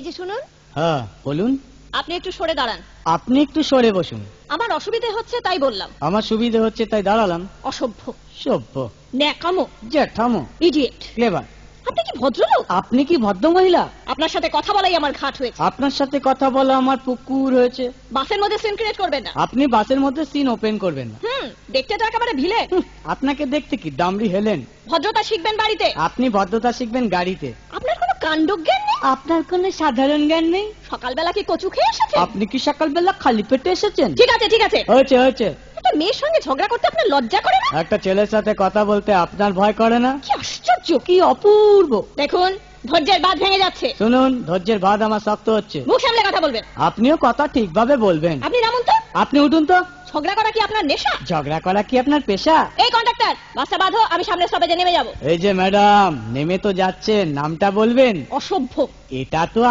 এই যে শুনুন। হ্যাঁ বলুন। আপনি একটু সরে দাঁড়ান। আপনি একটু সরে বসুন। আমার অসুবিধে হচ্ছে তাই বললাম। আমার সুবিধে হচ্ছে তাই দাঁড়ালাম। অসভ্য, সভ্য, ন্যাকামো, জ্যাঠামো, ইডিয়েট। ক্লেভার। আপনি কি ভদ্রলোক? আপনি কি ভদ্র মহিলা? আপনার সাথে কথা বলাই আমার ঘাট হয়েছে। আপনার সাথে কথা বলা আমার পুকুর হয়েছে। বাসের মধ্যে সিন ক্রিয়েট করবেন না। আপনি বাসের মধ্যে সিন ওপেন করবেন না। দেখতে তো একেবারে ভিলে। আপনাকে দেখতে কি দামড়ি হেলেন? ভদ্রতা শিখবেন বাড়িতে। আপনি ভদ্রতা শিখবেন গাড়িতে। আপনার কোনো কাণ্ডজ্ঞান নেই। আপনার কোনো সাধারণ জ্ঞান নেই। সকালবেলা কি কচু খেয়ে এসেছেন? আপনি কি সকালবেলা খালি পেটে এসেছেন? ঠিক আছে ঠিক আছে, হয়েছে হয়েছে। একটা মেয়ের সঙ্গে ঝগড়া করতে আপনার লজ্জা করে না? একটা ছেলের সাথে কথা বলতে আপনার ভয় করে না? কি আশ্চর্য, কি অপূর্ব। দেখুন ধৈর্যের বাঁধ ভেঙে যাচ্ছে। শুনুন, ধৈর্যের বাঁধ আমার শক্ত হচ্ছে। মুখ সামলে কথা বলবেন। আপনিও কথা ঠিকভাবে বলবেন। আপনি নামুন তো। আপনি উঠুন তো। ঝগড়া করা কি আপনার নেশা? ঝগড়া করা কি আপনার পেশা? এই কন্ডাক্টর, বাসটা বাঁধো, আমি সামনের স্টপেজে নেমে যাব। এই যে ম্যাডাম, নেমে তো যাচ্ছেন, নামটা বলবেন। অসভ্য। এটা তো